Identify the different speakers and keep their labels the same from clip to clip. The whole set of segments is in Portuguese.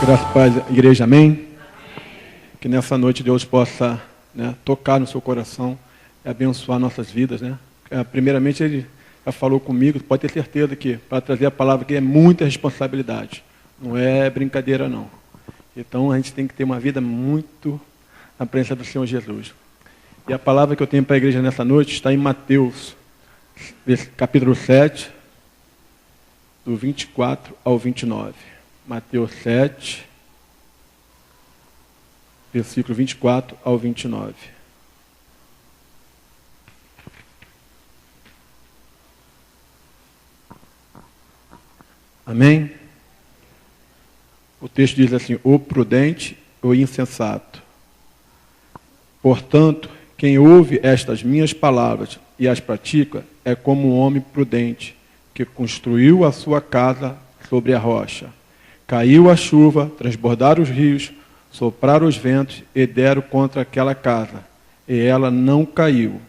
Speaker 1: Graças a Paz, igreja, amém? Que nessa noite Deus possa, tocar no seu coração e abençoar nossas vidas, Primeiramente, Ele já falou comigo, pode ter certeza que para trazer a palavra aqui é muita responsabilidade, não é brincadeira não. Então a gente tem que ter uma vida muito na presença do Senhor Jesus. E a palavra que eu tenho para a igreja nessa noite está em Mateus, capítulo 7, do 24 ao 29. Mateus 7, versículo 24 ao 29. Amém? O texto diz assim: o prudente, o insensato. Portanto, quem ouve estas minhas palavras e as pratica é como um homem prudente, que construiu a sua casa sobre a rocha. Caiu a chuva, transbordaram os rios, sopraram os ventos e deram contra aquela casa. E ela não caiu,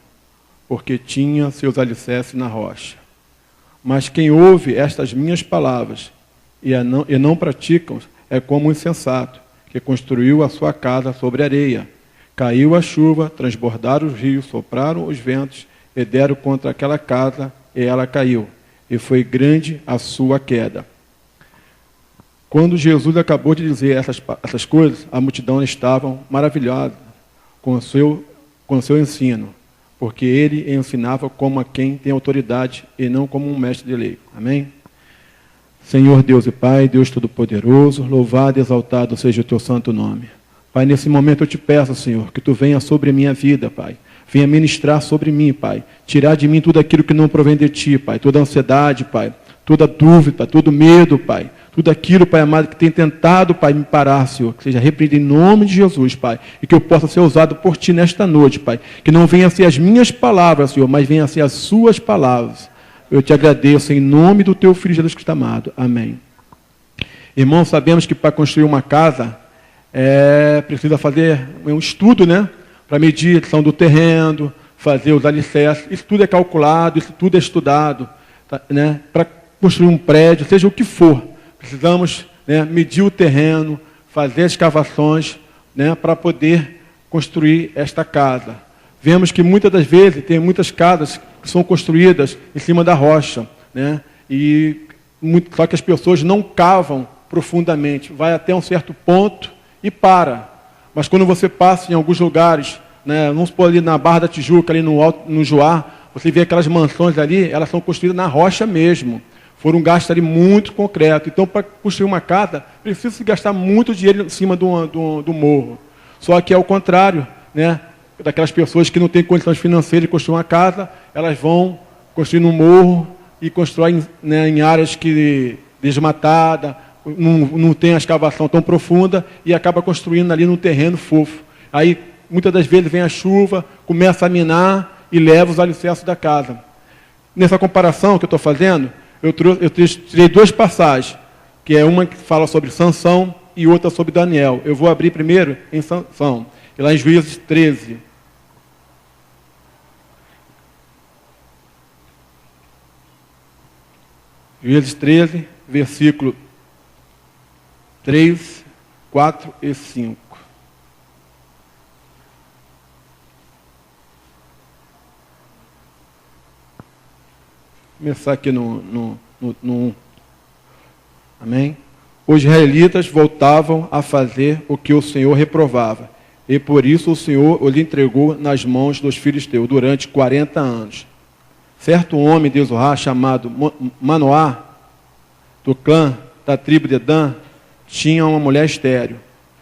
Speaker 1: porque tinha seus alicerces na rocha. Mas quem ouve estas minhas palavras e não praticam é como um insensato, que construiu a sua casa sobre areia. Caiu a chuva, transbordaram os rios, sopraram os ventos e deram contra aquela casa, e ela caiu. E foi grande a sua queda. Quando Jesus acabou de dizer essas coisas, a multidão estava maravilhada com o seu ensino, porque ele ensinava como a quem tem autoridade e não como um mestre de lei. Amém? Senhor Deus e Pai, Deus Todo-Poderoso, louvado e exaltado seja o teu santo nome. Pai, nesse momento eu te peço, Senhor, que tu venha sobre a minha vida, Pai. Venha ministrar sobre mim, Pai. Tirar de mim tudo aquilo que não provém de ti, Pai. Toda ansiedade, Pai. Toda dúvida, todo medo, Pai. Tudo aquilo, Pai amado, que tem tentado, Pai, me parar, Senhor. Que seja repreendido em nome de Jesus, Pai. E que eu possa ser usado por Ti nesta noite, Pai. Que não venha a ser as minhas palavras, Senhor, mas venha a ser as Suas palavras. Eu te agradeço em nome do Teu Filho Jesus Cristo amado. Amém. Irmãos, sabemos que para construir uma casa, precisa fazer um estudo, para medir a direção do terreno, fazer os alicerces. Isso tudo é calculado, isso tudo é estudado, para construir um prédio, seja o que for. Precisamos medir o terreno, fazer as escavações, para poder construir esta casa. Vemos que muitas das vezes tem muitas casas que são construídas em cima da rocha, só que as pessoas não cavam profundamente, vai até um certo ponto e para. Mas quando você passa em alguns lugares, vamos supor ali na Barra da Tijuca, ali no Joá, você vê aquelas mansões ali, elas são construídas na rocha mesmo. Foram gastos ali muito concreto. Então, para construir uma casa, precisa se gastar muito dinheiro em cima do morro. Só que, ao contrário, daquelas pessoas que não têm condições financeiras de construir uma casa, elas vão construir no morro e constroem em áreas que desmatada, não tem a escavação tão profunda e acaba construindo ali num terreno fofo. Aí, muitas das vezes, vem a chuva, começa a minar e leva os alicerces da casa. Nessa comparação que eu estou fazendo, eu tirei duas passagens, que é uma que fala sobre Sansão e outra sobre Daniel. Eu vou abrir primeiro em Sansão, lá em Juízes 13. Juízes 13, versículo 3, 4 e 5. Começar aqui no Amém? Os israelitas voltavam a fazer o que o Senhor reprovava, e por isso o Senhor os entregou nas mãos dos filisteus durante 40 anos. Certo homem de Zorá, chamado Manoá, do clã da tribo de Dan, tinha uma mulher estéril.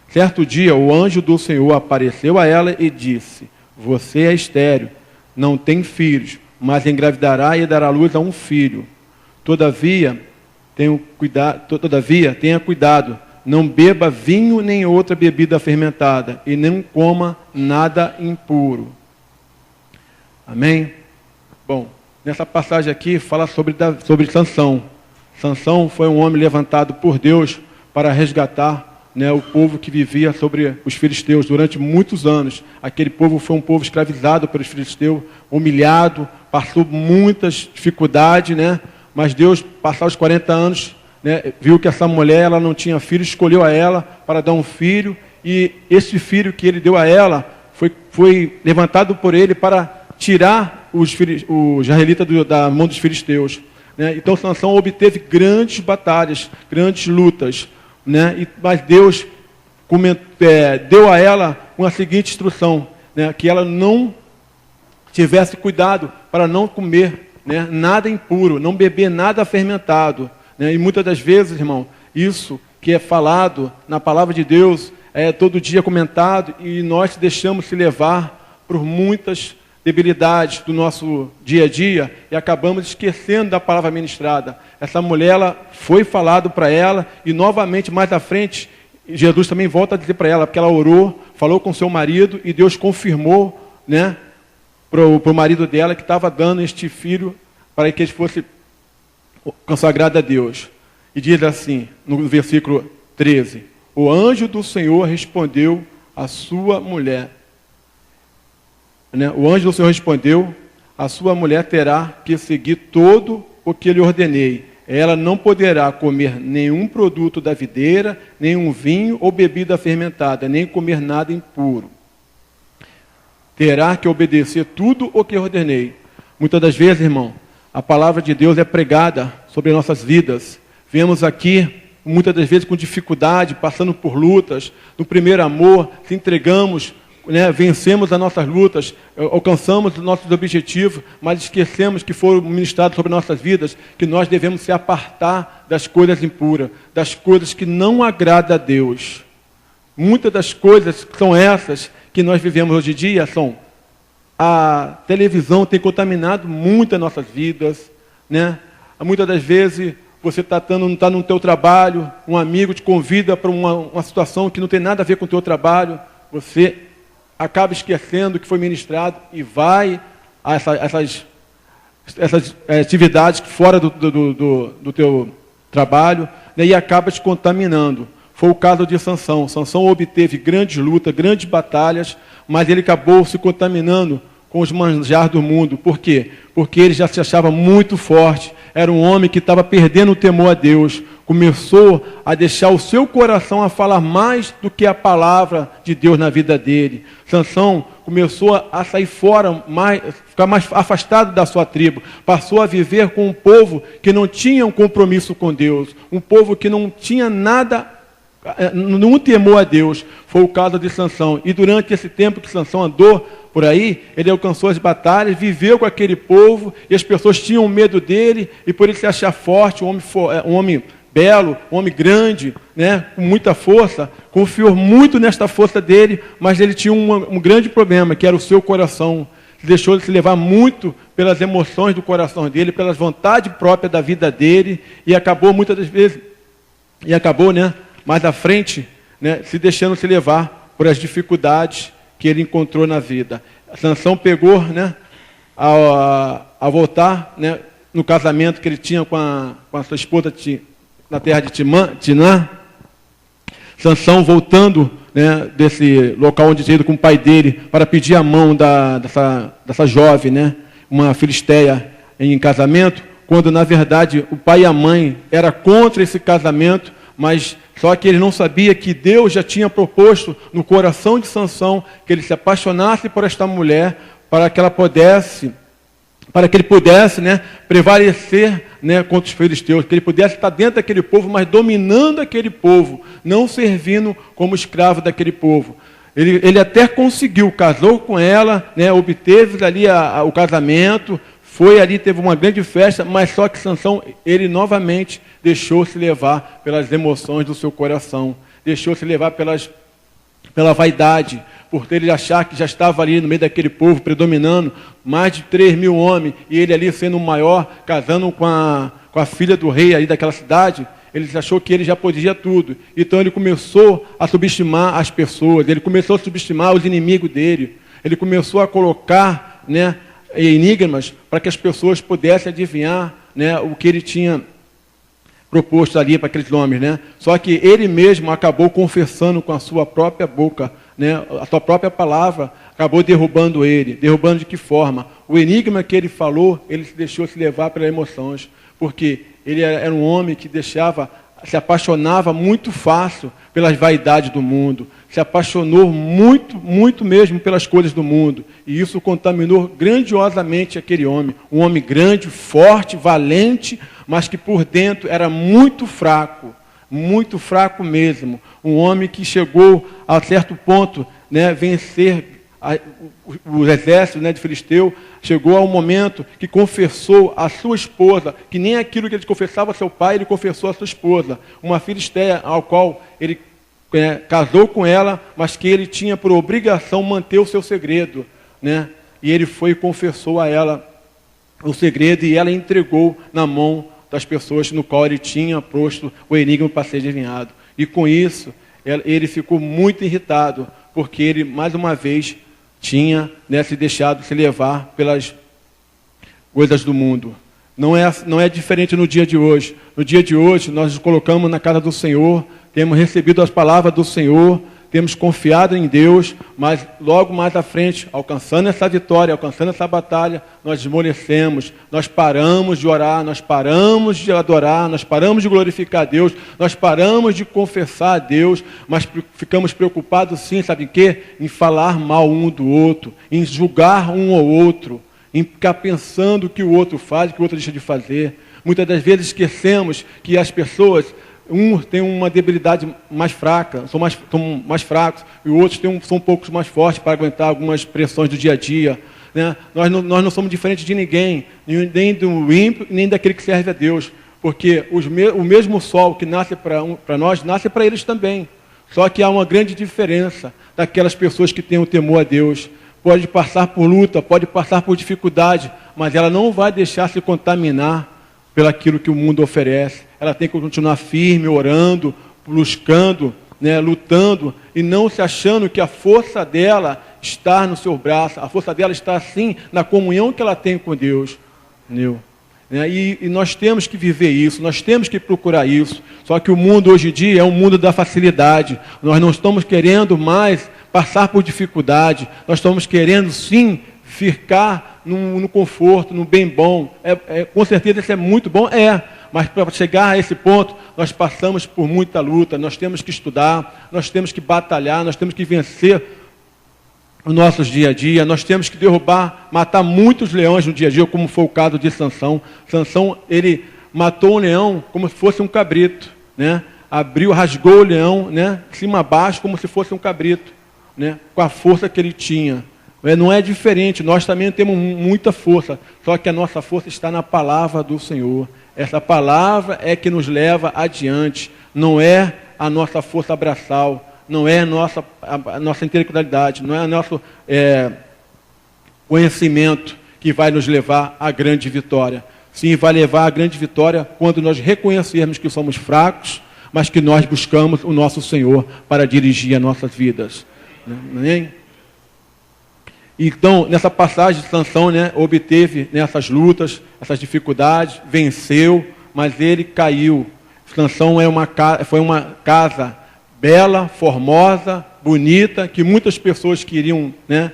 Speaker 1: Certo dia, o anjo do Senhor apareceu a ela e disse: você é estéril, não tem filhos, mas engravidará e dará luz a um filho. Todavia, tenha cuidado, não beba vinho nem outra bebida fermentada, e não coma nada impuro. Amém? Bom, nessa passagem aqui fala sobre Sansão. Sansão foi um homem levantado por Deus para resgatar o povo que vivia sobre os filisteus durante muitos anos. Aquele povo foi um povo escravizado pelos filisteus, humilhado, passou muitas dificuldades, mas Deus, passados os 40 anos, né, viu que essa mulher ela não tinha filho, escolheu a ela para dar um filho, e esse filho que ele deu a ela foi levantado por ele para tirar os israelitas da mão dos filisteus. Né? Então Sansão obteve grandes batalhas, grandes lutas, né? Mas Deus deu a ela uma seguinte instrução, né? Que ela não tivesse cuidado para não comer, né, nada impuro, não beber nada fermentado. Né? E muitas das vezes, irmão, isso que é falado na palavra de Deus é todo dia comentado, e nós deixamos se levar por muitas debilidades do nosso dia a dia e acabamos esquecendo da palavra ministrada. Essa mulher, ela foi falado para ela, e novamente mais à frente Jesus também volta a dizer para ela, porque ela orou, falou com seu marido, e Deus confirmou, né, para o marido dela que estava dando este filho para que ele fosse consagrado a Deus. E diz assim, no versículo 13: o anjo do Senhor respondeu à sua mulher. Né? O anjo do Senhor respondeu: a sua mulher terá que seguir todo o que lhe ordenei. Ela não poderá comer nenhum produto da videira, nenhum vinho ou bebida fermentada, nem comer nada impuro. Terá que obedecer tudo o que ordenei. Muitas das vezes, irmão, a palavra de Deus é pregada sobre nossas vidas. Vemos aqui, muitas das vezes com dificuldade, passando por lutas, no primeiro amor, se entregamos, né, vencemos as nossas lutas, alcançamos os nossos objetivos, mas esquecemos que foram ministrados sobre nossas vidas, que nós devemos se apartar das coisas impuras, das coisas que não agradam a Deus. Muitas das coisas que são essas que nós vivemos hoje em dia são: a televisão tem contaminado muito as nossas vidas, né? Muitas das vezes você está no teu trabalho, um amigo te convida para uma situação que não tem nada a ver com o teu trabalho, você acaba esquecendo que foi ministrado e vai a essas atividades fora do teu trabalho, né, e acaba te contaminando. Foi o caso de Sansão. Sansão obteve grandes lutas, grandes batalhas, mas ele acabou se contaminando com os manjares do mundo. Por quê? Porque ele já se achava muito forte. Era um homem que estava perdendo o temor a Deus. Começou a deixar o seu coração a falar mais do que a palavra de Deus na vida dele. Sansão começou a sair fora, ficar mais afastado da sua tribo. Passou a viver com um povo que não tinha um compromisso com Deus. Um povo que não tinha nada, não temor a Deus. Foi o caso de Sansão. E durante esse tempo que Sansão andou por aí, ele alcançou as batalhas, viveu com aquele povo, e as pessoas tinham medo dele, e por ele se achar forte, um homem belo, um homem grande, né, com muita força, confiou muito nesta força dele, mas ele tinha um grande problema, que era o seu coração. Deixou de se levar muito pelas emoções do coração dele, pelas vontades próprias da vida dele, e acabou muitas das vezes, né, mais à frente, né, se deixando se levar por as dificuldades que ele encontrou na vida. Sansão pegou, né, ao voltar, né, no casamento que ele tinha com a sua esposa na terra de Timnã, Sansão voltando, né, desse local onde tinha ido com o pai dele para pedir a mão dessa jovem, né, uma filisteia em casamento, quando na verdade o pai e a mãe eram contra esse casamento, mas só que ele não sabia que Deus já tinha proposto no coração de Sansão que ele se apaixonasse por esta mulher, para que ele pudesse, né, prevalecer, né, contra os filisteus, que ele pudesse estar dentro daquele povo, mas dominando aquele povo, não servindo como escravo daquele povo. Ele até conseguiu, casou com ela, né, obteve ali o casamento, foi ali, teve uma grande festa, mas só que Sansão, ele novamente deixou-se levar pelas emoções do seu coração, deixou-se levar pela vaidade, por ele achar que já estava ali no meio daquele povo, predominando, mais de 3.000 homens, e ele ali sendo o maior, casando com a filha do rei aí daquela cidade, ele achou que ele já podia tudo. Então ele começou a subestimar as pessoas, ele começou a subestimar os inimigos dele, ele começou a colocar, né, enigmas para que as pessoas pudessem adivinhar, né, o que ele tinha proposto ali para aqueles homens, né? Só que ele mesmo acabou confessando com a sua própria boca, né, a sua própria palavra, acabou derrubando ele. Derrubando de que forma? O enigma que ele falou, ele se deixou se levar pelas emoções. porque ele era um homem que se apaixonava muito fácil pelas vaidades do mundo, se apaixonou muito, muito mesmo pelas coisas do mundo, e isso contaminou grandiosamente aquele homem, um homem grande, forte, valente, mas que por dentro era muito fraco mesmo, um homem que chegou a certo ponto, né, vencer os exércitos, né, de Filisteu. Chegou ao momento que confessou a sua esposa, que nem aquilo que ele confessava a seu pai, ele confessou a sua esposa, uma filisteia ao qual ele casou com ela, mas que ele tinha por obrigação manter o seu segredo, né? E ele foi e confessou a ela o segredo, e ela entregou na mão das pessoas no qual ele tinha posto o enigma para ser adivinhado. E com isso, ele ficou muito irritado, porque ele, mais uma vez, tinha, né, se deixado se levar pelas coisas do mundo. Não é diferente no dia de hoje. No dia de hoje, nós nos colocamos na casa do Senhor, temos recebido as palavras do Senhor, temos confiado em Deus, mas logo mais à frente, alcançando essa vitória, alcançando essa batalha, nós esmorecemos, nós paramos de orar, nós paramos de adorar, nós paramos de glorificar a Deus, nós paramos de confessar a Deus, mas ficamos preocupados sim, sabe em quê? Em falar mal um do outro, em julgar um ao outro, em ficar pensando o que o outro faz, o que o outro deixa de fazer. Muitas das vezes esquecemos que as pessoas, tem uma debilidade mais fraca, são mais fracos, e outros são um pouco mais fortes para aguentar algumas pressões do dia a dia, né? Nós não somos diferentes de ninguém, nem do ímpio, nem daquele que serve a Deus, porque o mesmo sol que nasce para nós, nasce para eles também. Só que há uma grande diferença daquelas pessoas que têm o temor a Deus. Pode passar por luta, pode passar por dificuldade, mas ela não vai deixar se contaminar pelaquilo que o mundo oferece. Ela tem que continuar firme, orando, buscando, né, lutando, e não se achando que a força dela está no seu braço, a força dela está sim na comunhão que ela tem com Deus. Entendeu? E nós temos que viver isso, nós temos que procurar isso. Só que o mundo hoje em dia é um mundo da facilidade. Nós não estamos querendo mais passar por dificuldade, nós estamos querendo sim ficar no conforto, no bem bom. Com certeza isso é muito bom, mas para chegar a esse ponto, nós passamos por muita luta, nós temos que estudar, nós temos que batalhar, nós temos que vencer os nossos dia a dia, nós temos que matar muitos leões no dia a dia, como foi o caso de Sansão. Sansão, ele matou um leão como se fosse um cabrito, né? Rasgou o leão, né, de cima a baixo, como se fosse um cabrito, né, com a força que ele tinha. Não é diferente, nós também temos muita força, só que a nossa força está na palavra do Senhor. Essa palavra é que nos leva adiante, não é a nossa força braçal, não é a nossa intelectualidade, não é o nosso conhecimento que vai nos levar à grande vitória. Sim, vai levar à grande vitória quando nós reconhecermos que somos fracos, mas que nós buscamos o nosso Senhor para dirigir as nossas vidas. Amém? Então, nessa passagem, Sansão, né, obteve nessas lutas, essas dificuldades, venceu, mas ele caiu. Sansão foi uma casa bela, formosa, bonita, que muitas pessoas queriam, né,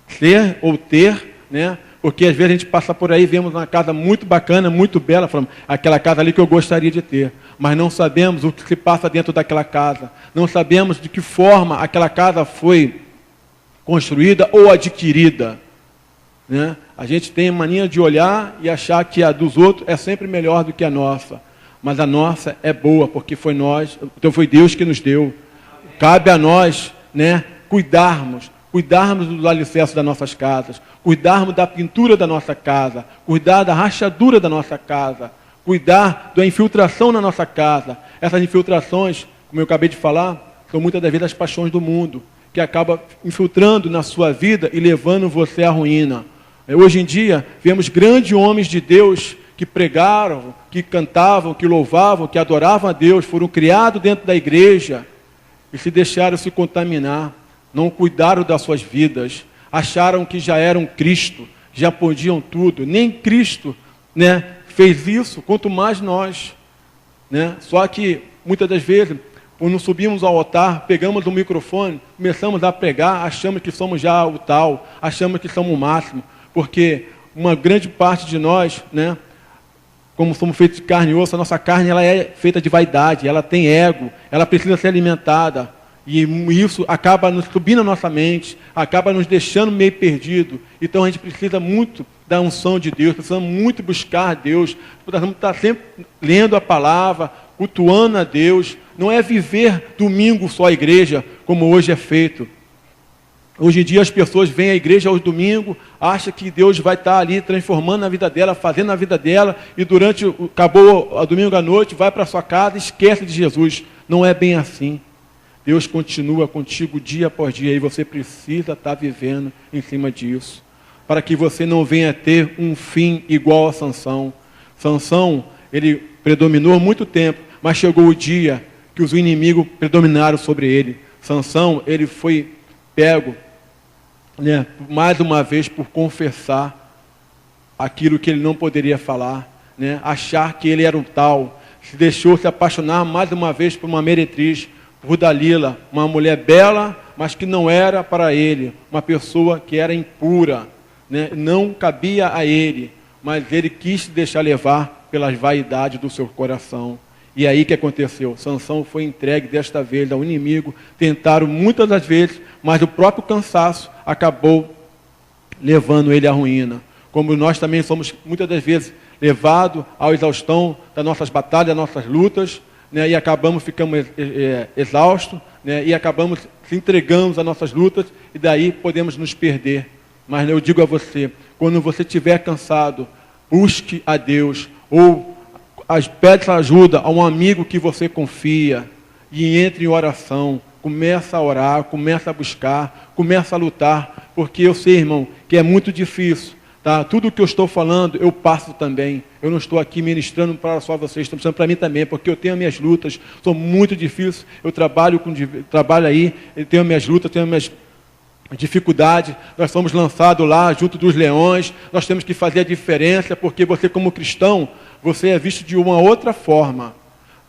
Speaker 1: ser ou ter, né, porque às vezes a gente passa por aí e vemos uma casa muito bacana, muito bela, falamos, aquela casa ali que eu gostaria de ter, mas não sabemos o que se passa dentro daquela casa, não sabemos de que forma aquela casa foi construída ou adquirida, né? A gente tem mania de olhar e achar que a dos outros é sempre melhor do que a nossa, mas a nossa é boa, porque foi Deus que nos deu. Cabe a nós, né, cuidarmos do alicerce das nossas casas, cuidarmos da pintura da nossa casa, cuidar da rachadura da nossa casa, cuidar da infiltração na nossa casa. Essas infiltrações, como eu acabei de falar, são muitas das vezes as paixões do mundo, que acaba infiltrando na sua vida e levando você à ruína. Hoje em dia, vemos grandes homens de Deus que pregaram, que cantavam, que louvavam, que adoravam a Deus, foram criados dentro da igreja e se deixaram se contaminar, não cuidaram das suas vidas, acharam que já eram Cristo, já podiam tudo. Nem Cristo, né, fez isso, quanto mais nós, né? Só que, muitas das vezes, quando subimos ao altar, pegamos o microfone, começamos a pregar, achamos que somos já o tal, achamos que somos o máximo, porque uma grande parte de nós, né, como somos feitos de carne e osso, a nossa carne ela é feita de vaidade, ela tem ego, ela precisa ser alimentada. E isso acaba nos subindo a nossa mente, acaba nos deixando meio perdido. Então a gente precisa muito da unção de Deus, precisamos muito buscar a Deus, precisamos estar sempre lendo a palavra, cultuando a Deus. Não é viver domingo só a igreja, como hoje é feito. Hoje em dia as pessoas vêm à igreja aos domingos, acham que Deus vai estar ali transformando a vida dela, fazendo a vida dela, e acabou o domingo à noite, vai para a sua casa e esquece de Jesus. Não é bem assim. Deus continua contigo dia após dia, e você precisa estar vivendo em cima disso, para que você não venha ter um fim igual a Sansão. Sansão, ele predominou muito tempo, mas chegou o dia que os inimigos predominaram sobre ele. Sansão, ele foi pego, né, mais uma vez por confessar aquilo que ele não poderia falar, né, achar que ele era um tal, se deixou se apaixonar mais uma vez por uma meretriz, por Dalila, uma mulher bela, mas que não era para ele, uma pessoa que era impura, né, não cabia a ele, mas ele quis se deixar levar pelas vaidades do seu coração. E aí o que aconteceu? Sansão foi entregue desta vez ao inimigo, tentaram muitas das vezes, mas o próprio cansaço acabou levando ele à ruína. Como nós também somos muitas das vezes levados à exaustão das nossas batalhas, das nossas lutas, né, e ficamos exaustos, né, e acabamos se entregando às nossas lutas, e daí podemos nos perder. Mas eu digo a você, quando você estiver cansado, busque a Deus, ou pede ajuda a um amigo que você confia, e entre em oração, começa a orar, começa a buscar, começa a lutar, porque eu sei, irmão, que é muito difícil, tá? Tudo o que eu estou falando, eu passo também, eu não estou aqui ministrando para só vocês, estou ministrando para mim também, porque eu tenho minhas lutas, são muito difíceis, eu trabalho aí, eu tenho minhas lutas, tenho minhas dificuldades, nós somos lançados lá junto dos leões, nós temos que fazer a diferença, porque você como cristão, você é visto de uma outra forma.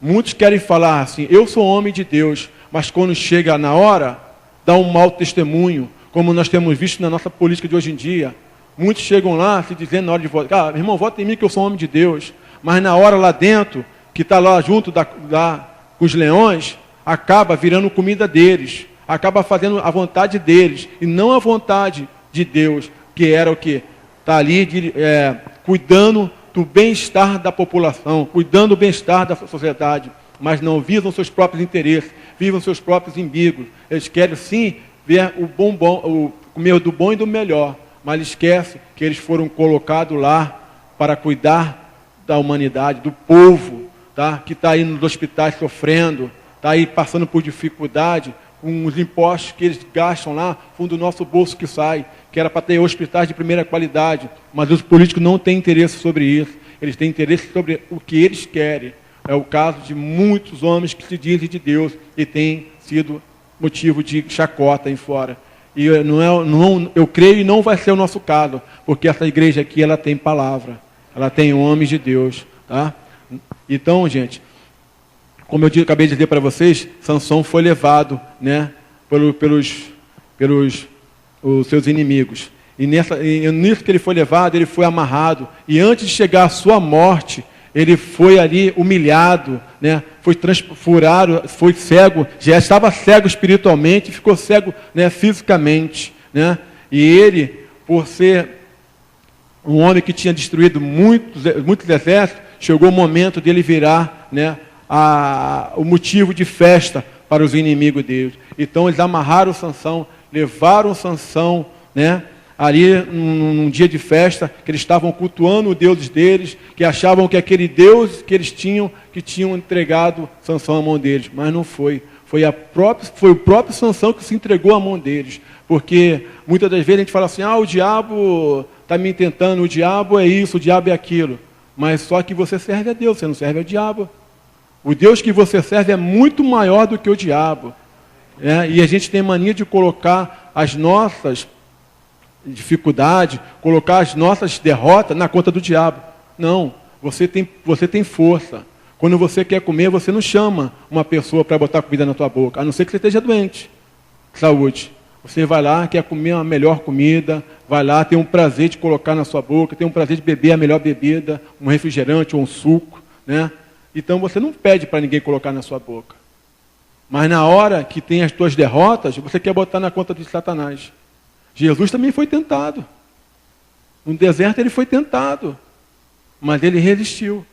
Speaker 1: Muitos querem falar assim, eu sou homem de Deus, mas quando chega na hora, dá um mau testemunho, como nós temos visto na nossa política de hoje em dia. Muitos chegam lá se dizendo na hora de votar, meu irmão, vota em mim que eu sou homem de Deus, mas na hora lá dentro, que está lá junto com os leões, acaba virando comida deles, acaba fazendo a vontade deles, e não a vontade de Deus, que era o que? Está ali cuidando do bem-estar da população, cuidando do bem-estar da sociedade, mas não visam seus próprios interesses, visam seus próprios umbigos. Eles querem sim ver comer do bom e do melhor, mas esquece que eles foram colocados lá para cuidar da humanidade, do povo, tá? Que está aí nos hospitais sofrendo, está aí passando por dificuldade, com os impostos que eles gastam lá, fundo do nosso bolso que sai, que era para ter hospitais de primeira qualidade, mas os políticos não têm interesse sobre isso, eles têm interesse sobre o que eles querem. É o caso de muitos homens que se dizem de Deus e têm sido motivo de chacota aí fora. E eu creio e não vai ser o nosso caso, porque essa igreja aqui ela tem palavra, ela tem homens de Deus, tá? Então, gente, como eu acabei de dizer para vocês, Sansão foi levado, né, pelos os seus inimigos. E nisso que ele foi levado, ele foi amarrado. E antes de chegar à sua morte, ele foi ali humilhado, né, foi furado, foi cego, já estava cego espiritualmente, ficou cego, né, fisicamente, né? E ele, por ser um homem que tinha destruído muitos exércitos, chegou o momento dele virar, né, o motivo de festa para os inimigos deles. Então eles amarraram Sansão, levaram Sansão, né, ali num dia de festa, que eles estavam cultuando o Deus deles, que achavam que aquele Deus que eles tinham, que tinham entregado Sansão à mão deles, mas não foi. Foi o próprio Sansão que se entregou à mão deles, porque muitas das vezes a gente fala assim, o diabo está me tentando, o diabo é isso, o diabo é aquilo, mas só que você serve a Deus, você não serve ao diabo. O Deus que você serve é muito maior do que o diabo. E a gente tem mania de colocar as nossas dificuldades, colocar as nossas derrotas na conta do diabo. Não, você tem força. Quando você quer comer, você não chama uma pessoa para botar comida na tua boca, a não ser que você esteja doente, saúde. Você vai lá, quer comer a melhor comida, vai lá, tem um prazer de colocar na sua boca, tem um prazer de beber a melhor bebida, um refrigerante ou um suco, né? Então você não pede para ninguém colocar na sua boca. Mas na hora que tem as tuas derrotas, você quer botar na conta de Satanás. Jesus também foi tentado. No deserto ele foi tentado, mas ele resistiu.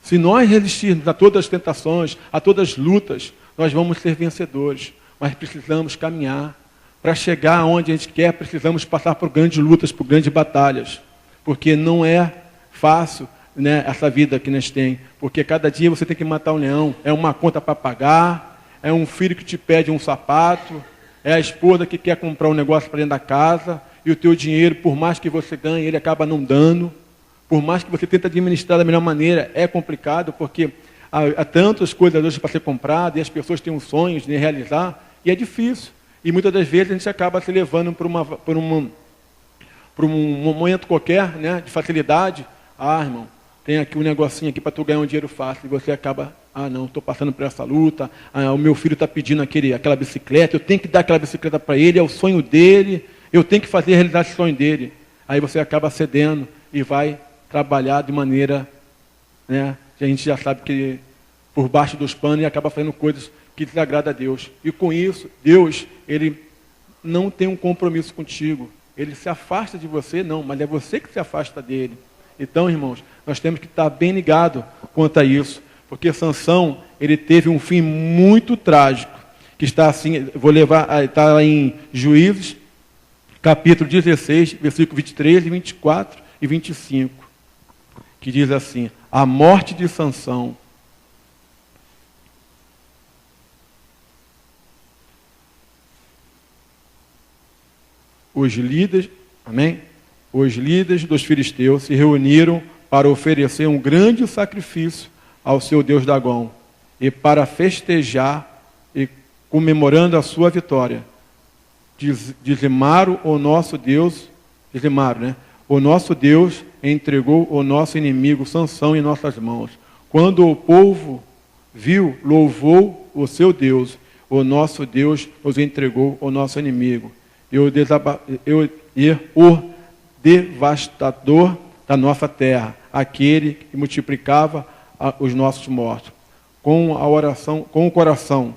Speaker 1: Se nós resistirmos a todas as tentações, a todas as lutas, nós vamos ser vencedores. Mas precisamos caminhar. Para chegar onde a gente quer, precisamos passar por grandes lutas, por grandes batalhas. Porque não é fácil, né, essa vida que nós temos. Porque cada dia você tem que matar um leão. É uma conta para pagar, é um filho que te pede um sapato, é a esposa que quer comprar um negócio para dentro da casa, e o teu dinheiro, por mais que você ganhe, ele acaba não dando. Por mais que você tente administrar da melhor maneira, é complicado, porque há tantas coisas hoje para ser comprado, e as pessoas têm um sonho de realizar, e é difícil. E muitas das vezes a gente acaba se levando por um momento qualquer, né, de facilidade. Ah, irmão, tem aqui um negocinho aqui para tu ganhar um dinheiro fácil. E você acaba, não, estou passando por essa luta, o meu filho está pedindo aquela bicicleta, eu tenho que dar aquela bicicleta para ele, é o sonho dele, eu tenho que fazer realizar esse sonho dele. Aí você acaba cedendo e vai trabalhar de maneira, né, que a gente já sabe que por baixo dos panos, e acaba fazendo coisas que desagrada a Deus. E com isso, Deus, ele não tem um compromisso contigo. Ele se afasta de você, não, mas é você que se afasta dele. Então, irmãos, nós temos que estar bem ligados quanto a isso. Porque Sansão, ele teve um fim muito trágico. Que está assim, está lá em Juízes, capítulo 16, versículo 23, 24 e 25. Que diz assim: a morte de Sansão. Os líderes, amém? Os líderes dos filisteus se reuniram para oferecer um grande sacrifício ao seu deus Dagom e para festejar e comemorando a sua vitória. Dizimaram o nosso Deus, né? O nosso Deus entregou o nosso inimigo Sansão em nossas mãos. Quando o povo viu, louvou o seu Deus. O nosso Deus nos entregou o nosso inimigo. E o devastador da nossa terra, aquele que multiplicava os nossos mortos. Com o coração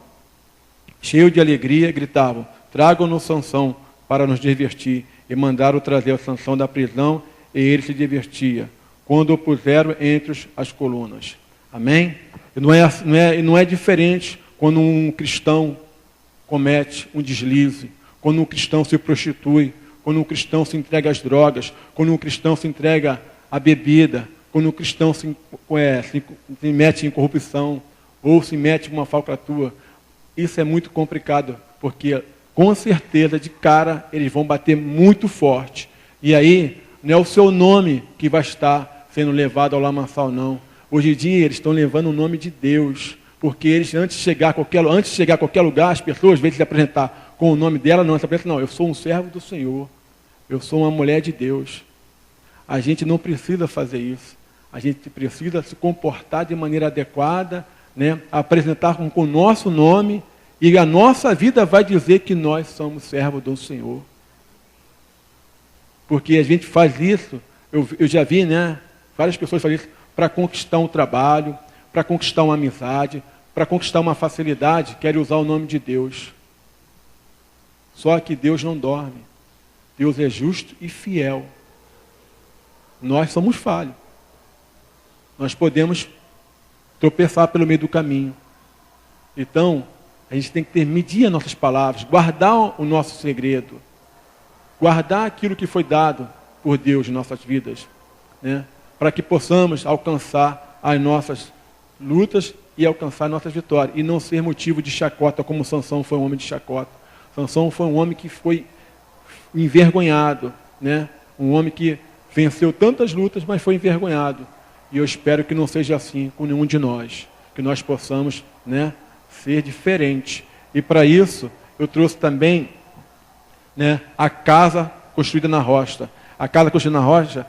Speaker 1: cheio de alegria, gritavam: tragam-nos Sansão para nos divertir. E mandaram trazer Sansão da prisão, e ele se divertia, quando o puseram entre as colunas. Amém? E não é diferente quando um cristão comete um deslize, quando um cristão se prostitui, quando um cristão se entrega às drogas, quando um cristão se entrega à bebida, quando um cristão se mete em corrupção, ou se mete em uma falcatrua. Isso é muito complicado, porque com certeza, de cara, eles vão bater muito forte. E aí, não é o seu nome que vai estar sendo levado ao lamaçal, não. Hoje em dia, eles estão levando o nome de Deus. Porque eles, antes de chegar a qualquer lugar, as pessoas, às vezes, se apresentar com o nome dela, não. Essa pessoa, não, eu sou um servo do Senhor. Eu sou uma mulher de Deus. A gente não precisa fazer isso. A gente precisa se comportar de maneira adequada, né? Apresentar com o nosso nome. E a nossa vida vai dizer que nós somos servos do Senhor. Porque a gente faz isso, eu já vi, né? Várias pessoas fazem isso para conquistar um trabalho, para conquistar uma amizade, para conquistar uma facilidade, querem usar o nome de Deus. Só que Deus não dorme. Deus é justo e fiel. Nós somos falhos. Nós podemos tropeçar pelo meio do caminho. Então, a gente tem que medir as nossas palavras, guardar o nosso segredo, guardar aquilo que foi dado por Deus em nossas vidas, né? Para que possamos alcançar as nossas lutas e alcançar as nossas vitórias, e não ser motivo de chacota, como Sansão foi um homem de chacota. Sansão foi um homem que foi envergonhado, né? Um homem que venceu tantas lutas, mas foi envergonhado. E eu espero que não seja assim com nenhum de nós, que nós possamos, né, ser diferente. E para isso, eu trouxe também, né, a casa construída na rocha. A casa construída na rocha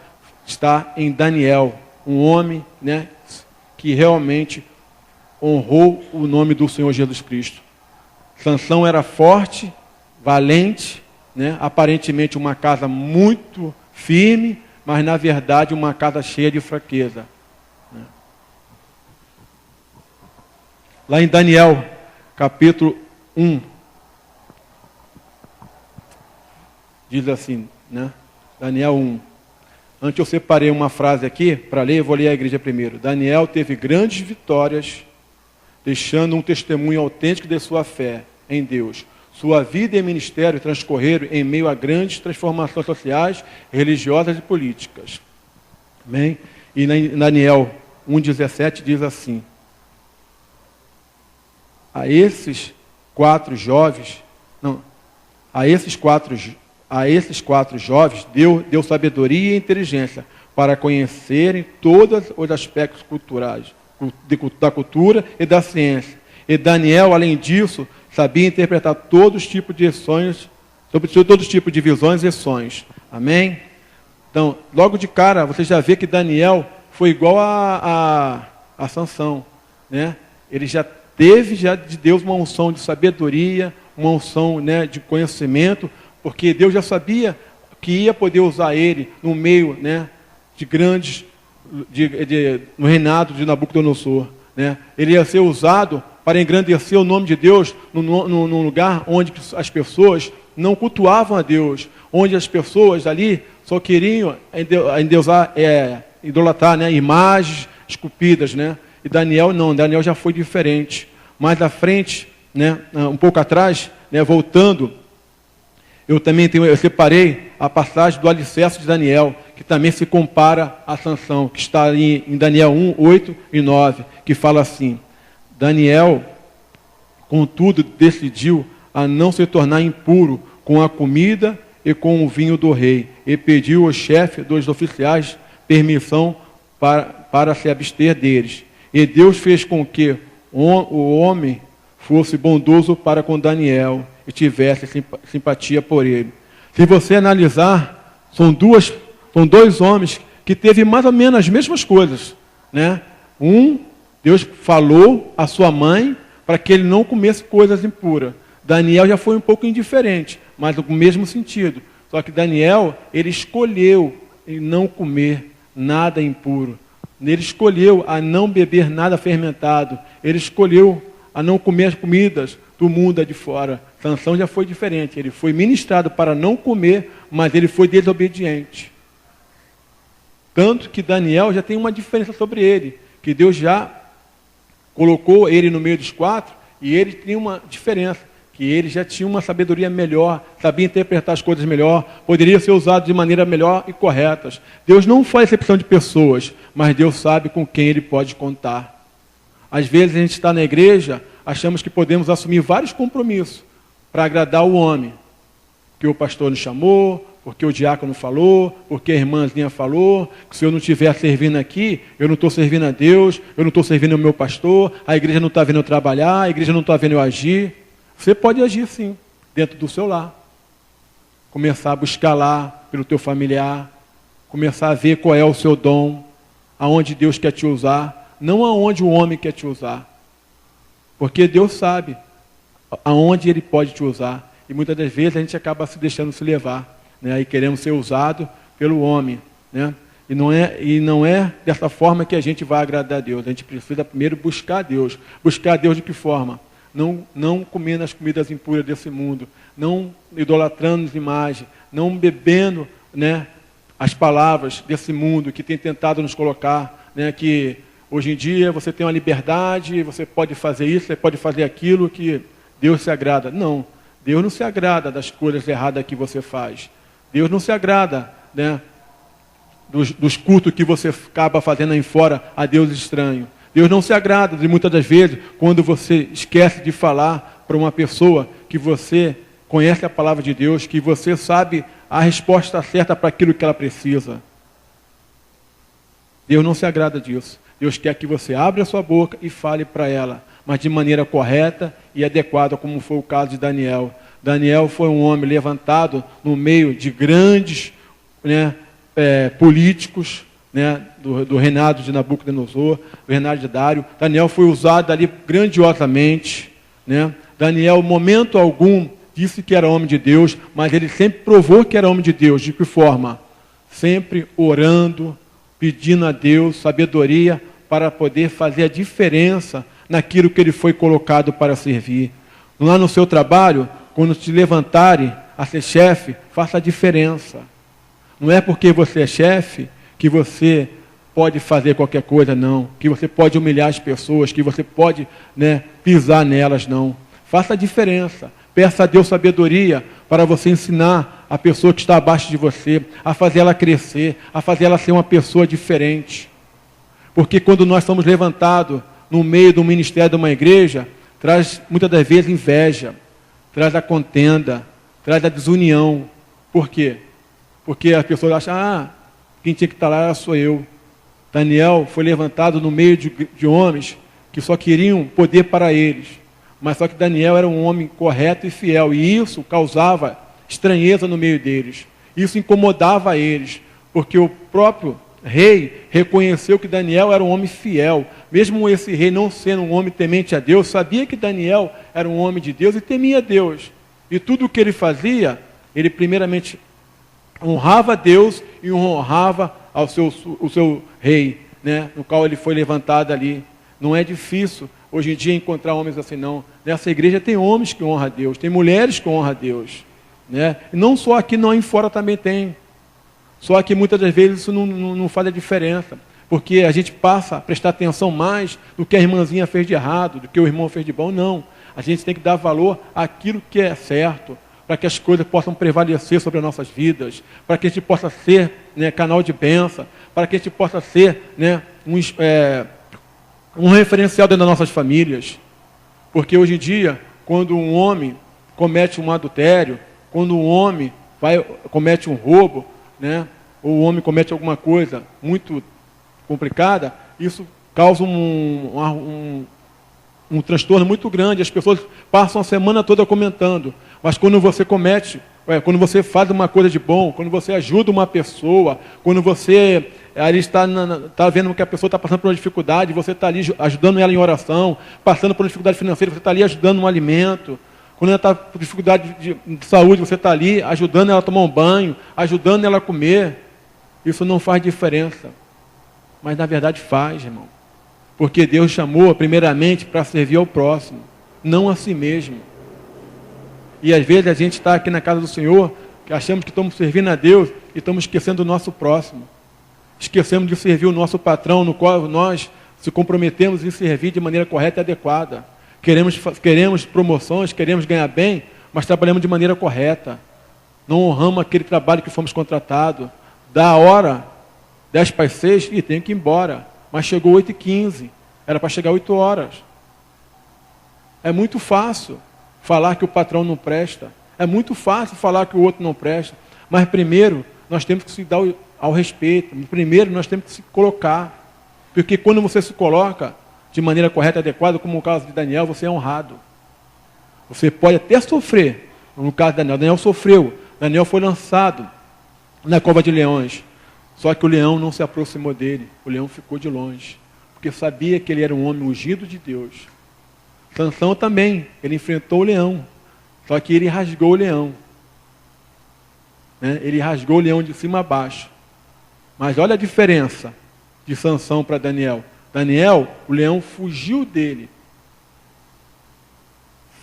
Speaker 1: está em Daniel, um homem, né, que realmente honrou o nome do Senhor Jesus Cristo. Sansão era forte, valente, né? Aparentemente uma casa muito firme, mas na verdade uma casa cheia de fraqueza. Né? Lá em Daniel, capítulo 1, diz assim, né? Daniel 1. Antes eu separei uma frase aqui para ler, eu vou ler a igreja primeiro. Daniel teve grandes vitórias, deixando um testemunho autêntico de sua fé em Deus. Sua vida e ministério transcorreram em meio a grandes transformações sociais, religiosas e políticas. Amém? E em Daniel 1,17 diz assim: a esses quatro jovens deu sabedoria e inteligência para conhecerem todos os aspectos culturais, da cultura e da ciência. E Daniel, além disso, sabia interpretar todos os tipos de sonhos, sobre todos os tipos de visões e sonhos. Amém? Então, logo de cara, você já vê que Daniel foi igual a Sansão, né? Ele já teve de Deus uma unção de sabedoria, uma unção, né, de conhecimento, porque Deus já sabia que ia poder usar ele no meio, né, de grandes, no reinado de Nabucodonosor. Né? Ele ia ser usado para engrandecer o nome de Deus num lugar onde as pessoas não cultuavam a Deus, onde as pessoas ali só queriam idolatrar, né, imagens esculpidas. Né? E Daniel não, Daniel já foi diferente. Mais à frente, né, um pouco atrás, né, voltando, eu separei a passagem do alicerce de Daniel, que também se compara a Sansão, que está ali em Daniel 1, 8 e 9, que fala assim: Daniel, contudo, decidiu a não se tornar impuro com a comida e com o vinho do rei, e pediu ao chefe dos oficiais permissão para se abster deles. E Deus fez com que o homem fosse bondoso para com Daniel e tivesse simpatia por ele. Se você analisar, são dois homens que teve mais ou menos as mesmas coisas, né? Deus falou à sua mãe para que ele não comesse coisas impuras. Daniel já foi um pouco indiferente, mas no mesmo sentido. Só que Daniel, ele escolheu não comer nada impuro. Ele escolheu a não beber nada fermentado. Ele escolheu a não comer as comidas do mundo de fora. Sansão já foi diferente. Ele foi ministrado para não comer, mas ele foi desobediente. Tanto que Daniel já tem uma diferença sobre ele, que Deus já colocou ele no meio dos quatro, e ele tinha uma diferença, que ele já tinha uma sabedoria melhor, sabia interpretar as coisas melhor, poderia ser usado de maneira melhor e correta. Deus não faz exceção de pessoas, mas Deus sabe com quem ele pode contar. Às vezes a gente está na igreja, achamos que podemos assumir vários compromissos para agradar o homem, que o pastor nos chamou, porque o diácono falou, porque a irmãzinha falou, que se eu não estiver servindo aqui, eu não estou servindo a Deus, eu não estou servindo o meu pastor, a igreja não está vendo eu trabalhar, a igreja não está vendo eu agir. Você pode agir sim, dentro do seu lar. Começar a buscar lá pelo teu familiar, começar a ver qual é o seu dom, aonde Deus quer te usar, não aonde o homem quer te usar. Porque Deus sabe aonde Ele pode te usar. E muitas das vezes a gente acaba se deixando se levar, né? E queremos ser usado pelo homem, né? E não é dessa forma que a gente vai agradar a Deus. A gente precisa primeiro buscar Deus. Buscar Deus de que forma? Não comendo as comidas impuras desse mundo, não idolatrando as imagens, não bebendo, né, as palavras desse mundo que tem tentado nos colocar, né, que hoje em dia você tem uma liberdade, você pode fazer isso, você pode fazer aquilo, que Deus se agrada. Não, Deus não se agrada das coisas erradas que você faz. Deus não se agrada, né, dos cultos que você acaba fazendo aí fora a Deus estranho. Deus não se agrada de muitas das vezes quando você esquece de falar para uma pessoa que você conhece a palavra de Deus, que você sabe a resposta certa para aquilo que ela precisa. Deus não se agrada disso. Deus quer que você abra a sua boca e fale para ela, mas de maneira correta e adequada, como foi o caso de Daniel. Daniel foi um homem levantado no meio de grandes, né, políticos, né, do reinado de Nabucodonosor, do reinado de Dário. Daniel foi usado ali grandiosamente, né? Daniel, momento algum, disse que era homem de Deus, mas ele sempre provou que era homem de Deus. De que forma? Sempre orando, pedindo a Deus sabedoria para poder fazer a diferença naquilo que ele foi colocado para servir. Lá no seu trabalho, quando te levantarem a ser chefe, faça a diferença. Não é porque você é chefe que você pode fazer qualquer coisa, não. Que você pode humilhar as pessoas, que você pode, pisar nelas, não. Faça a diferença. Peça a Deus sabedoria para você ensinar a pessoa que está abaixo de você, a fazer ela crescer, a fazer ela ser uma pessoa diferente. Porque quando nós somos levantados no meio do ministério de uma igreja, traz muitas das vezes inveja, traz a contenda, traz a desunião. Por quê? Porque as pessoas acham, quem tinha que estar lá sou eu. Daniel foi levantado no meio de homens que só queriam poder para eles. Mas só que Daniel era um homem correto e fiel. E isso causava estranheza no meio deles. Isso incomodava eles. Porque o próprio rei reconheceu que Daniel era um homem fiel. Mesmo esse rei não sendo um homem temente a Deus, sabia que Daniel era um homem de Deus e temia Deus. E tudo o que ele fazia, ele primeiramente honrava a Deus e honrava o seu rei, no qual ele foi levantado ali. Não é difícil hoje em dia encontrar homens assim, não. Nessa igreja tem homens que honram a Deus, tem mulheres que honram a Deus. E não só aqui, não, em fora também tem. Só que muitas das vezes isso não faz a diferença. Porque a gente passa a prestar atenção mais no que a irmãzinha fez de errado, do que o irmão fez de bom. Não. A gente tem que dar valor àquilo que é certo, para que as coisas possam prevalecer sobre as nossas vidas, para que a gente possa ser canal de bênção, para que a gente possa ser um referencial dentro das nossas famílias. Porque hoje em dia, quando um homem comete um adultério, quando um homem comete um roubo, ou um homem comete alguma coisa muito complicada, isso causa um transtorno muito grande. As pessoas passam a semana toda comentando. Mas quando você quando você faz uma coisa de bom, quando você ajuda uma pessoa, quando você ali está vendo que a pessoa está passando por uma dificuldade, você está ali ajudando ela em oração, passando por uma dificuldade financeira, você está ali ajudando no alimento. Quando ela está com dificuldade de saúde, você está ali ajudando ela a tomar um banho, ajudando ela a comer. Isso não faz diferença. Mas na verdade faz, irmão. Porque Deus chamou primeiramente para servir ao próximo, não a si mesmo. E às vezes a gente está aqui na casa do Senhor, que achamos que estamos servindo a Deus e estamos esquecendo do nosso próximo. Esquecemos de servir o nosso patrão, no qual nós se comprometemos em servir de maneira correta e adequada. Queremos promoções, queremos ganhar bem, mas trabalhamos de maneira correta. Não honramos aquele trabalho que fomos contratados. Da hora, 10 para as 6, e tenho que ir embora. Mas chegou 8h15, era para chegar 8 horas. É muito fácil falar que o patrão não presta. É muito fácil falar que o outro não presta. Mas primeiro, nós temos que se dar ao respeito. Primeiro, nós temos que se colocar. Porque quando você se coloca de maneira correta e adequada, como no caso de Daniel, você é honrado. Você pode até sofrer. No caso de Daniel, Daniel sofreu. Daniel foi lançado na cova de leões. Só que o leão não se aproximou dele. O leão ficou de longe. Porque sabia que ele era um homem ungido de Deus. Sansão também, ele enfrentou o leão. Só que ele rasgou o leão. Ele rasgou o leão de cima a baixo. Mas olha a diferença de Sansão para Daniel. Daniel, o leão fugiu dele.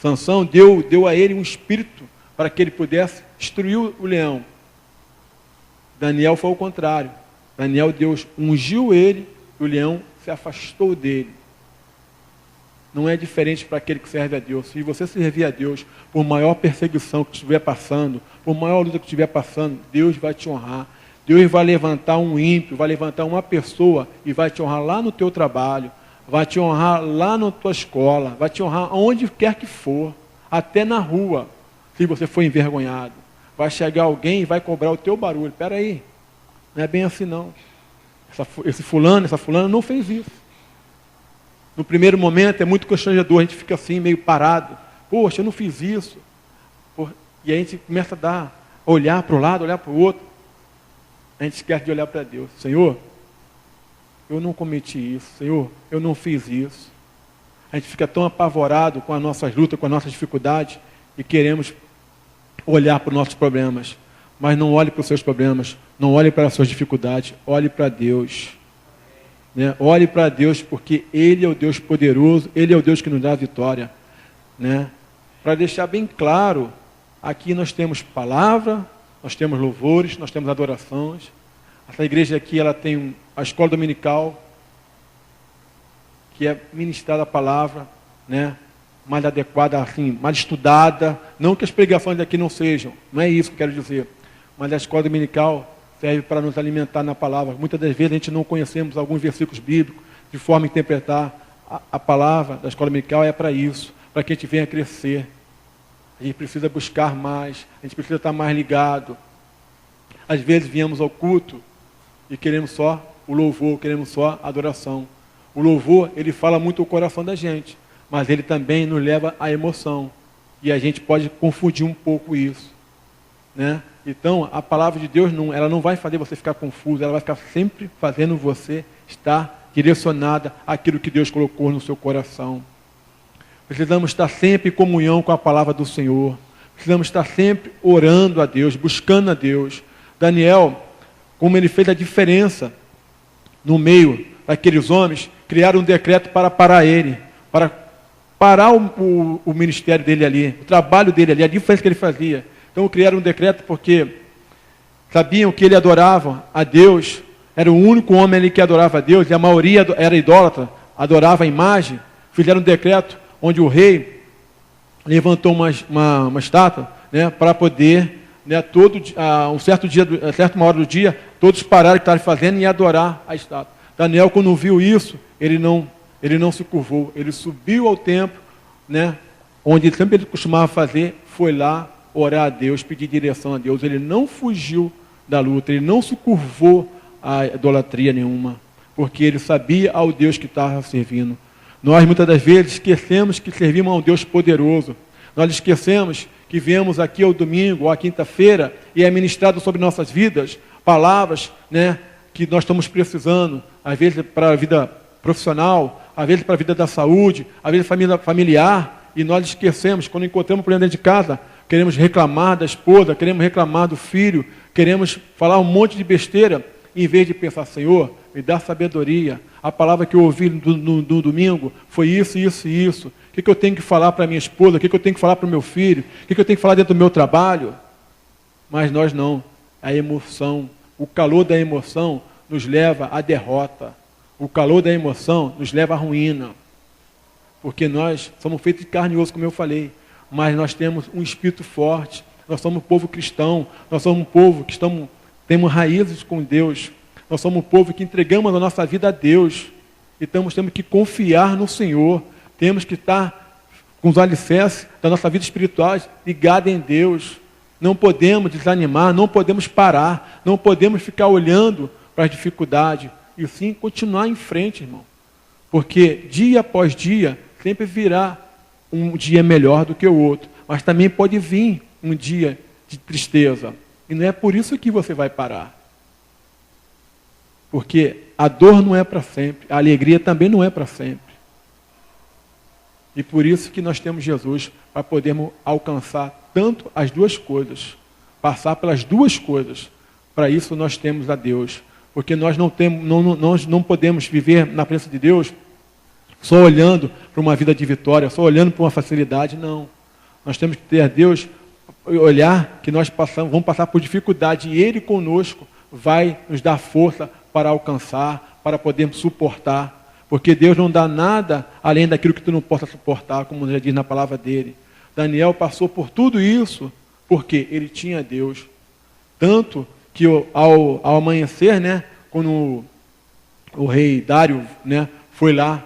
Speaker 1: Sansão deu a ele um espírito para que ele pudesse destruir o leão. Daniel foi o contrário. Daniel, Deus ungiu ele e o leão se afastou dele. Não é diferente para aquele que serve a Deus. Se você servir a Deus, por maior perseguição que estiver passando, por maior luta que estiver passando, Deus vai te honrar. Deus vai levantar um ímpio, vai levantar uma pessoa e vai te honrar lá no teu trabalho, vai te honrar lá na tua escola, vai te honrar onde quer que for, até na rua, se você for envergonhado. Vai chegar alguém e vai cobrar o teu barulho. Espera aí, não é bem assim não. Esse fulano, essa fulana não fez isso. No primeiro momento é muito constrangedor, a gente fica assim, meio parado. Poxa, eu não fiz isso. E a gente começa a olhar para o lado, olhar para o outro. A gente esquece de olhar para Deus. Senhor, eu não cometi isso. Senhor, eu não fiz isso. A gente fica tão apavorado com as nossas lutas, com as nossas dificuldades, e queremos olhar para os nossos problemas. Mas não olhe para os seus problemas, não olhe para as suas dificuldades, olhe para Deus. Né? Olhe para Deus, porque Ele é o Deus poderoso, Ele é o Deus que nos dá a vitória. Né? Para deixar bem claro, aqui nós temos palavra, nós temos louvores, nós temos adorações. Essa igreja aqui, ela tem a escola dominical, que é ministrada a palavra, né? Mais adequada, assim, mais estudada. Não que as pregações daqui não sejam, não é isso que eu quero dizer. Mas a escola dominical serve para nos alimentar na palavra. Muitas das vezes a gente não conhecemos alguns versículos bíblicos, de forma a interpretar. A palavra da escola dominical é para isso, para que a gente venha crescer. A gente precisa buscar mais, a gente precisa estar mais ligado. Às vezes viemos ao culto e queremos só o louvor, queremos só a adoração. O louvor, ele fala muito o coração da gente, mas ele também nos leva à emoção. E a gente pode confundir um pouco isso. Né? Então, a palavra de Deus, ela não vai fazer você ficar confuso, ela vai ficar sempre fazendo você estar direcionada àquilo que Deus colocou no seu coração. Precisamos estar sempre em comunhão com a palavra do Senhor. Precisamos estar sempre orando a Deus, buscando a Deus. Daniel, como ele fez a diferença no meio daqueles homens, criaram um decreto para parar ele, para parar o ministério dele ali, o trabalho dele ali, a diferença que ele fazia. Então criaram um decreto porque sabiam que ele adorava a Deus, era o único homem ali que adorava a Deus, e a maioria era idólatra, adorava a imagem. Fizeram um decreto onde o rei levantou uma estátua, né, para poder, né, um certa hora do dia, todos pararam o que estavam fazendo e adorar a estátua. Daniel, quando viu isso, ele não se curvou, ele subiu ao templo, né, onde sempre ele costumava fazer, foi lá orar a Deus, pedir direção a Deus. Ele não fugiu da luta, ele não se curvou a idolatria nenhuma, porque ele sabia ao Deus que estava servindo. Nós muitas das vezes esquecemos que servimos a um Deus poderoso. Nós esquecemos que viemos aqui ao domingo ou à quinta-feira e é ministrado sobre nossas vidas palavras, né, que nós estamos precisando, às vezes para a vida profissional, às vezes para a vida da saúde, às vezes família familiar, e nós esquecemos, quando encontramos um problema dentro de casa, queremos reclamar da esposa, queremos reclamar do filho, queremos falar um monte de besteira, em vez de pensar, Senhor, me dá sabedoria. A palavra que eu ouvi no domingo foi isso, isso e isso. O que eu tenho que falar para minha esposa? O que eu tenho que falar para o meu filho? O que eu tenho que falar dentro do meu trabalho? Mas nós não. A emoção, o calor da emoção nos leva à derrota. O calor da emoção nos leva à ruína. Porque nós somos feitos de carne e osso, como eu falei. Mas nós temos um espírito forte. Nós somos um povo cristão. Nós somos um povo que temos raízes com Deus. Nós somos um povo que entregamos a nossa vida a Deus. E temos que confiar no Senhor. Temos que estar com os alicerces da nossa vida espiritual ligados em Deus. Não podemos desanimar, não podemos parar, não podemos ficar olhando para as dificuldades. E sim continuar em frente, irmão. Porque dia após dia sempre virá um dia melhor do que o outro. Mas também pode vir um dia de tristeza. E não é por isso que você vai parar. Porque a dor não é para sempre, a alegria também não é para sempre. E por isso que nós temos Jesus, para podermos alcançar tanto as duas coisas, passar pelas duas coisas. Para isso nós temos a Deus. Porque nós não podemos viver na presença de Deus só olhando para uma vida de vitória, só olhando para uma facilidade, não. Nós temos que ter a Deus, olhar que nós vamos passar por dificuldade e Ele conosco vai nos dar força para alcançar, para podermos suportar. Porque Deus não dá nada além daquilo que tu não possa suportar, como já diz na palavra dele. Daniel passou por tudo isso porque ele tinha Deus. Tanto que ao amanhecer, né, quando o rei Dário, né, foi lá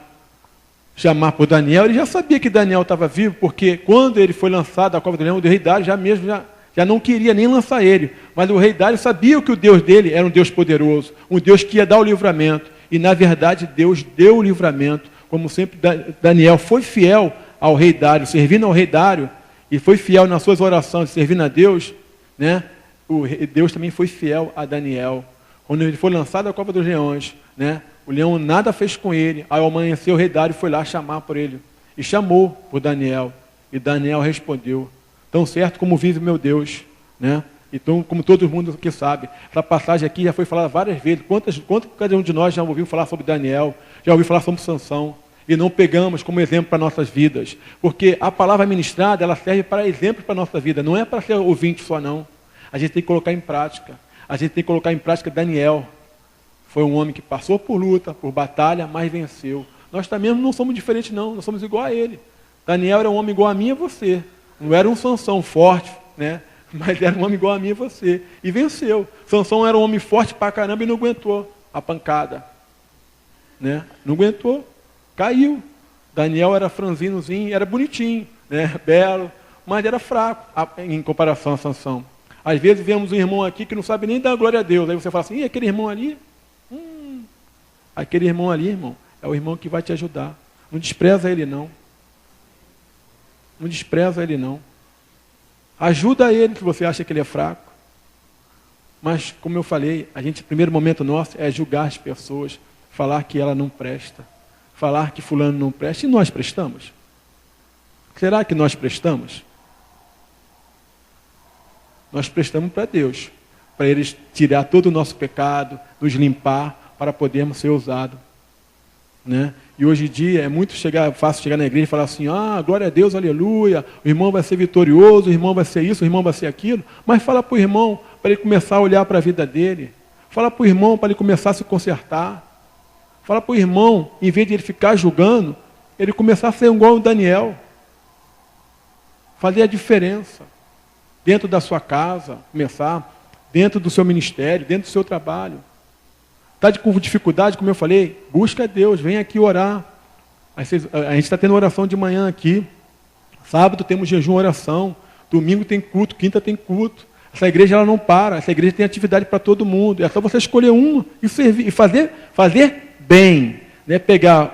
Speaker 1: chamar por Daniel, ele já sabia que Daniel estava vivo, porque quando ele foi lançado da cova do leão, o rei Dário já não queria nem lançar ele. Mas o rei Dário sabia que o Deus dele era um Deus poderoso, um Deus que ia dar o livramento. E na verdade Deus deu o livramento. Como sempre Daniel foi fiel ao rei Dário, servindo ao rei Dário, e foi fiel nas suas orações, servindo a Deus, né? Deus também foi fiel a Daniel. Quando ele foi lançado da cova dos leões, né? O leão nada fez com ele. Ao amanhecer, o rei Dário foi lá chamar por ele. E chamou por Daniel. E Daniel respondeu. tão certo como vive meu Deus, né? Então, como todo mundo aqui sabe, essa passagem aqui já foi falada várias vezes. Quanto cada um de nós já ouviu falar sobre Daniel, já ouviu falar sobre Sansão, e não pegamos como exemplo para nossas vidas. Porque a palavra ministrada, ela serve para exemplo para a nossa vida, não é para ser ouvinte só não. A gente tem que colocar em prática. A gente tem que colocar em prática Daniel. Foi um homem que passou por luta, por batalha, mas venceu. Nós também não somos diferentes não, nós somos igual a ele. Daniel era um homem igual a mim e a você. Não era um Sansão forte, né? Mas era um homem igual a mim e você. E venceu. Sansão era um homem forte pra caramba e não aguentou a pancada. Né? Não aguentou. Caiu. Daniel era franzinozinho, era bonitinho, né? Belo, mas era fraco em comparação a Sansão. Às vezes vemos um irmão aqui que não sabe nem dar glória a Deus. Aí você fala assim, e aquele irmão ali? Aquele irmão ali, irmão, é o irmão que vai te ajudar. Não despreza ele não. Não despreza ele não. Ajuda ele se você acha que ele é fraco. Mas, como eu falei, o primeiro momento nosso é julgar as pessoas, falar que ela não presta, falar que fulano não presta. E nós prestamos? Será que nós prestamos? Nós prestamos para Deus, para Ele tirar todo o nosso pecado, nos limpar, para podermos ser usados. Né? E hoje em dia é muito fácil chegar na igreja e falar assim, glória a Deus, aleluia, o irmão vai ser vitorioso, o irmão vai ser isso, o irmão vai ser aquilo, mas fala para o irmão, para ele começar a olhar para a vida dele, fala para o irmão para ele começar a se consertar, fala para o irmão, em vez de ele ficar julgando, ele começar a ser igual o Daniel, fazer a diferença, dentro da sua casa, começar, dentro do seu ministério, dentro do seu trabalho. Está com dificuldade, como eu falei, busca a Deus, vem aqui orar. A gente está tendo oração de manhã aqui. Sábado temos jejum, oração. Domingo tem culto, quinta tem culto. Essa igreja ela não para, essa igreja tem atividade para todo mundo. É só você escolher uma e servir, e fazer bem. Né?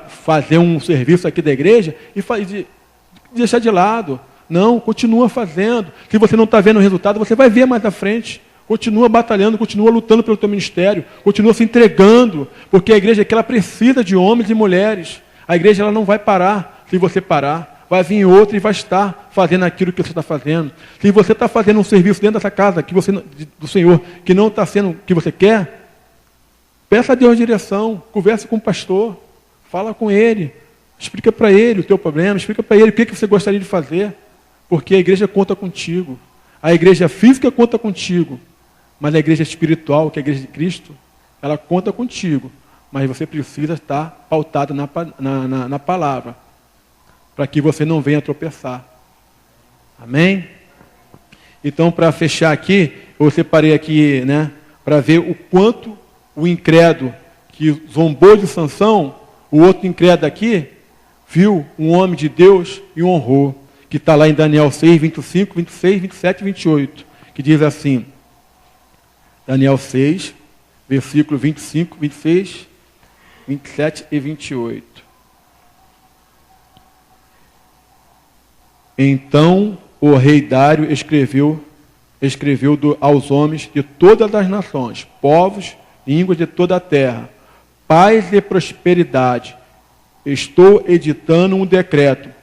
Speaker 1: Fazer um serviço aqui da igreja e deixar de lado. Não, continua fazendo. Se você não está vendo o resultado, você vai ver mais à frente. Continua batalhando, continua lutando pelo teu ministério, continua se entregando, porque a igreja aqui ela precisa de homens e mulheres. A igreja ela não vai parar se você parar. Vai vir outra e vai estar fazendo aquilo que você está fazendo. Se você está fazendo um serviço dentro dessa casa do Senhor que não está sendo o que você quer, peça a Deus direção, converse com o pastor, fala com ele, explica para ele o teu problema, explica para ele o que você gostaria de fazer, porque a igreja conta contigo. A igreja física conta contigo. Mas a igreja espiritual, que é a igreja de Cristo, ela conta contigo. Mas você precisa estar pautado na palavra, para que você não venha tropeçar. Amém? Então, para fechar aqui, eu separei aqui, né, para ver o quanto o incrédulo que zombou de Sansão, o outro incrédulo aqui, viu um homem de Deus e o honrou. Que está lá em Daniel 6, 25, 26, 27 e 28, que diz assim, Daniel 6, versículo 25, 26, 27 e 28. Então o rei Dário escreveu aos homens de todas as nações, povos, línguas de toda a terra, paz e prosperidade. Estou editando um decreto,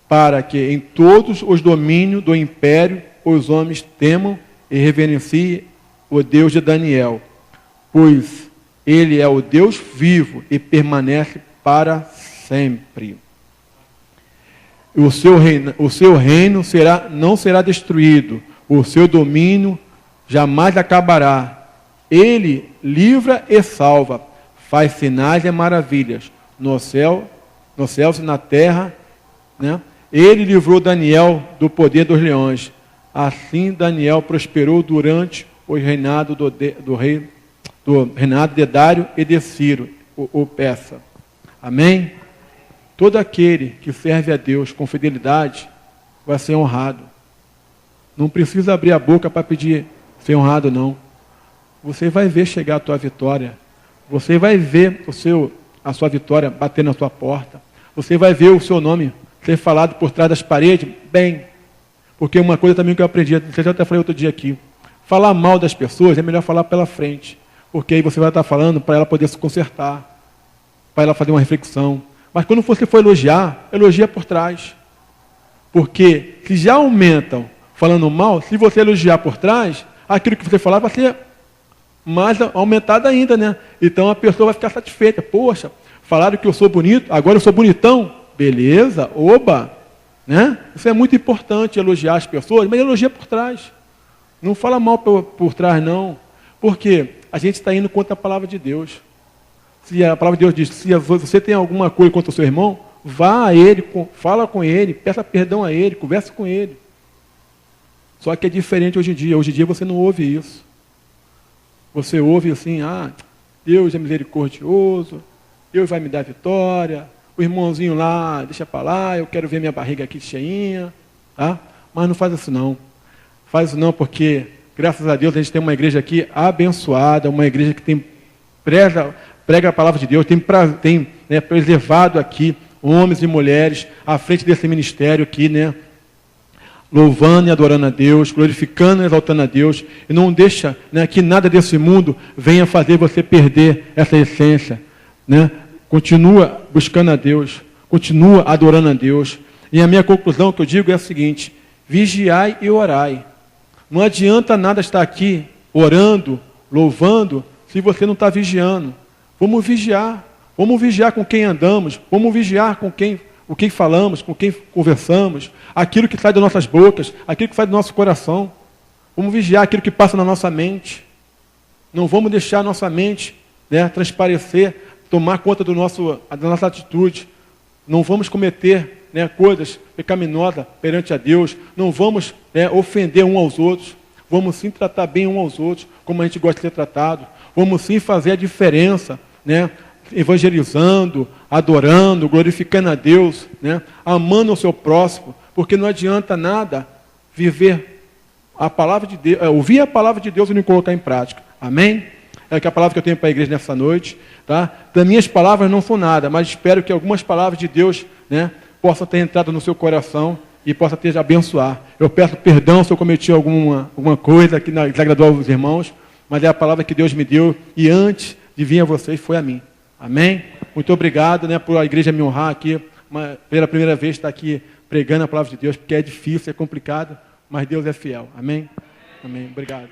Speaker 1: para que em todos os domínios do império os homens temam e reverenciem o Deus de Daniel, pois ele é o Deus vivo e permanece para sempre. O seu reino não será destruído, o seu domínio jamais acabará. Ele livra e salva, faz sinais e maravilhas no céu e na terra, né? Ele livrou Daniel do poder dos leões. Assim Daniel prosperou durante o reinado do reinado de Dário e de Ciro, o Persa. Amém? Todo aquele que serve a Deus com fidelidade vai ser honrado. Não precisa abrir a boca para pedir ser honrado, não. Você vai ver chegar a tua vitória. Você vai ver a sua vitória bater na sua porta. Você vai ver o seu nome ser falado por trás das paredes, bem. Porque uma coisa também que eu aprendi, você já até falei outro dia aqui, falar mal das pessoas é melhor falar pela frente, porque aí você vai estar falando para ela poder se consertar, para ela fazer uma reflexão. Mas quando você for elogiar, elogia por trás. Porque se já aumentam falando mal, se você elogiar por trás, aquilo que você falar vai ser mais aumentado ainda, né? Então a pessoa vai ficar satisfeita. Poxa, falaram que eu sou bonito, agora eu sou bonitão. Beleza, oba, né? Isso é muito importante, elogiar as pessoas, mas elogia por trás. Não fala mal por trás, não. Porque a gente está indo contra a palavra de Deus. Se a palavra de Deus diz, se você tem alguma coisa contra o seu irmão, vá a ele, fala com ele, peça perdão a ele, converse com ele. Só que é diferente hoje em dia. Hoje em dia você não ouve isso. Você ouve assim, Deus é misericordioso, Deus vai me dar vitória, o irmãozinho lá, deixa para lá, eu quero ver minha barriga aqui cheinha. Tá? Mas não faz isso não. Faz isso não, porque, graças a Deus, a gente tem uma igreja aqui abençoada, uma igreja que prega a palavra de Deus, tem preservado aqui homens e mulheres à frente desse ministério aqui, né? Louvando e adorando a Deus, glorificando e exaltando a Deus, e não deixa, né, que nada desse mundo venha fazer você perder essa essência, né? Continua buscando a Deus, continua adorando a Deus. E a minha conclusão que eu digo é a seguinte: vigiai e orai. Não adianta nada estar aqui orando, louvando, se você não está vigiando. Vamos vigiar com quem andamos, vamos vigiar com quem falamos, com quem conversamos, aquilo que sai das nossas bocas, aquilo que sai do nosso coração. Vamos vigiar aquilo que passa na nossa mente. Não vamos deixar a nossa mente, né, transparecer, tomar conta da nossa atitude. Não vamos cometer, né, coisas pecaminosas perante a Deus. Não vamos, né, ofender uns aos outros. Vamos sim tratar bem uns aos outros, como a gente gosta de ser tratado. Vamos sim fazer a diferença, né, evangelizando, adorando, glorificando a Deus, né, amando o seu próximo, porque não adianta nada viver a palavra de Deus, ouvir a palavra de Deus e não colocar em prática. Amém? É a palavra que eu tenho para a igreja nessa noite. Tá? Das minhas palavras não são nada, mas espero que algumas palavras de Deus, né, possam ter entrado no seu coração e possa te abençoar. Eu peço perdão se eu cometi alguma coisa que desagradou aos irmãos, mas é a palavra que Deus me deu e antes de vir a vocês foi a mim. Amém? Muito obrigado, né, por a igreja me honrar aqui, pela primeira vez estar aqui pregando a palavra de Deus, porque é difícil, é complicado, mas Deus é fiel. Amém? Amém. Obrigado.